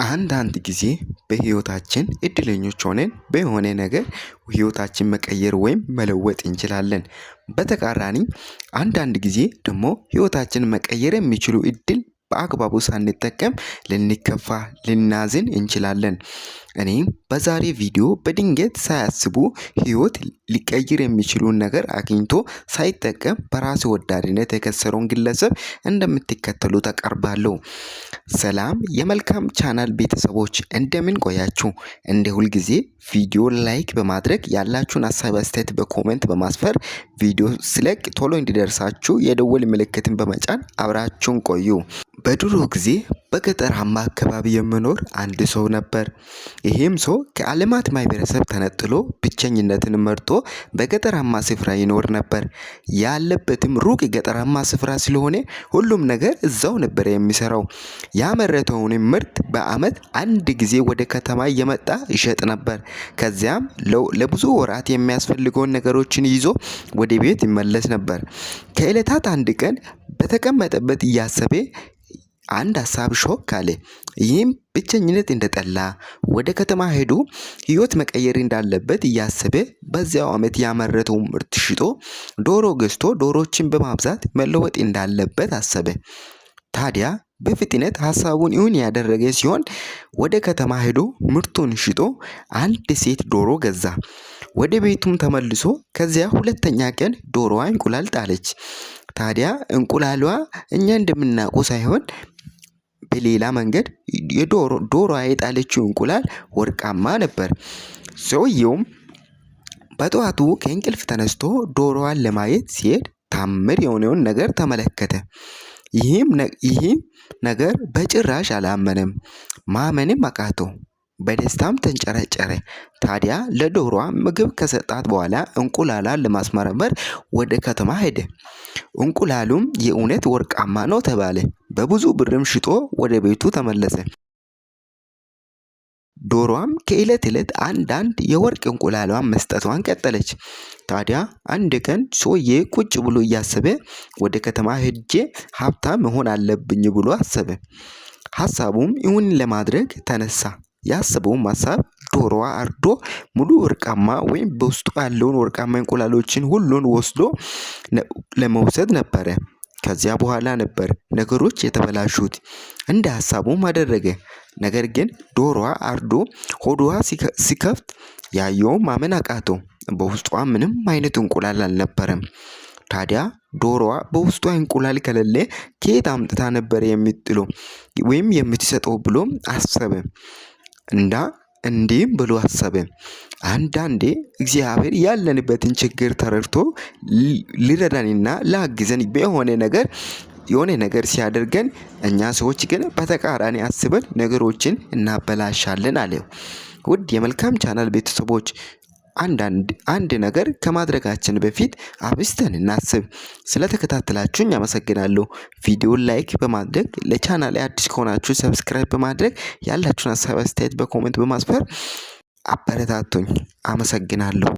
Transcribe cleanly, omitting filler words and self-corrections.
አንዳንድ ጊዜ በህይወታችን እድለኞች ሆነን በሆነ ነገር ህይወታችን መቀየር ወይም መለወጥ እንችላለን። በተቃራኒ አንዳንድ ጊዜ ደግሞ ህይወታችን መቀየር የሚችሉ እድል በአግባቡ ሳንጠቀም ልንከፋ ልናዝን እንችላለን። እኔም በዛሬ ቪዲዮ በድንገት ሳያስቡ ህይወት ሊቀይር የሚችሉን ነገር አግኝቶ ሳይጠቀም በራስ ወዳድነት የከሰረውን ግለሰብ እንደምትከተሉት አቀርባለሁ። ሰላም የመልካም ቻናል ቤተሰቦች እንደምን ቆያችሁ? እንደ ሁል ጊዜ ቪዲዮ ላይክ በማድረግ ያላችሁን ሀሳብ አስተያየት በኮሜንት በማስፈር ቪዲዮ ስለቅ ቶሎ እንዲደርሳችሁ የደወል ምልክትን በመጫን አብራችሁን ቆዩ። በድሮ ጊዜ በገጠራማ አካባቢ የሚኖር አንድ ሰው ነበር። ይሄም ሰው ከዓለማት ማህበረሰብ ተነጥሎ ብቸኝነትን መርጦ በገጠራማ ስፍራ ይኖር ነበር። ያለበትም ሩቅ ገጠራማ ስፍራ ስለሆነ ሁሉም ነገር እዛው ነበር የሚሰራው። ያመረተውን ምርት በአመት አንድ ጊዜ ወደ ከተማ እየመጣ ይሸጥ ነበር። ከዚያም ለብዙ ወራት የሚያስፈልገውን ነገሮችን ይዞ ወደ ቤት ይመለስ ነበር። ከዕለታት አንድ ቀን በተቀመጠበት እያሰበ አንድ ሀሳብ ሾክ አለ። ይህም ብቸኝነት እንደጠላ ወደ ከተማ ሄዶ ህይወት መቀየር እንዳለበት እያሰበ በዚያው አመት ያመረተው ምርት ሽጦ ዶሮ ገዝቶ ዶሮችን በማብዛት መለወጥ እንዳለበት አሰበ። ታዲያ በፍጥነት ሀሳቡን እውን ያደረገ ሲሆን ወደ ከተማ ሄዶ ምርቱን ሽጦ አንድ ሴት ዶሮ ገዛ። ወደ ቤቱም ተመልሶ ከዚያ ሁለተኛ ቀን ዶሮዋ እንቁላል ጣለች። ታዲያ እንቁላሏ እኛ እንደምናውቀው ሳይሆን በሌላ መንገድ ዶሮዋ የጣለችው እንቁላል ወርቃማ ነበር። ሰውየውም በጠዋቱ ከእንቅልፍ ተነስቶ ዶሮዋን ለማየት ሲሄድ ታምር የሆነውን ነገር ተመለከተ። ይህም ነገር በጭራሽ አላመነም። ማመንም አቃተው። በደስታም ተንጨረጨረ። ታዲያ ለዶሮዋ ምግብ ከሰጣት በኋላ እንቁላሏን ለማስመረመር ወደ ከተማ ሄደ። እንቁላሉም የእውነት ወርቃማ ነው ተባለ። በብዙ ብርም ሽጦ ወደ ቤቱ ተመለሰ። ዶሮዋም ከእለት እለት አንዳንድ የወርቅ እንቁላሏን መስጠቷን ቀጠለች። ታዲያ አንድ ቀን ሰውዬ ቁጭ ብሎ እያሰበ ወደ ከተማ ሄጄ ሀብታም መሆን አለብኝ ብሎ አሰበ። ሀሳቡም እውን ለማድረግ ተነሳ። ያሰበውም ሀሳብ ዶሮዋ አርዶ ሙሉ ወርቃማ ወይም በውስጡ ያለውን ወርቃማ እንቁላሎችን ሁሉን ወስዶ ለመውሰድ ነበረ። ከዚያ በኋላ ነበር ነገሮች የተበላሹት። እንደ ሀሳቡም አደረገ። ነገር ግን ዶሮዋ አርዶ ሆዷ ሲከፍት ያየውን ማመን አቃተው። በውስጧ ምንም አይነት እንቁላል አልነበረም። ታዲያ ዶሮዋ በውስጧ እንቁላል ከሌለ ከየት አምጥታ ነበር የምትጥለው ወይም የምትሰጠው ብሎ አሰበ። እንዲህም ብሎ አሰበ፣ አንዳንዴ እግዚአብሔር ያለንበትን ችግር ተረድቶ ሊረዳንና ላግዘን የሆነ ነገር ሲያደርገን እኛ ሰዎች ግን በተቃራኒ አስበን ነገሮችን እናበላሻለን አለ። ውድ የመልካም ቻናል ቤተሰቦች አንድ ነገር ከማድረጋችን በፊት አብዝተን እናስብ። ስለተከታተላችሁኝ አመሰግናለሁ። ቪዲዮን ላይክ በማድረግ ለቻናሌ አዲስ ከሆናችሁ ሰብስክራይብ በማድረግ ያላችሁን ሀሳብ አስተያየት በኮሜንት በማስፈር አበረታቱኝ። አመሰግናለሁ።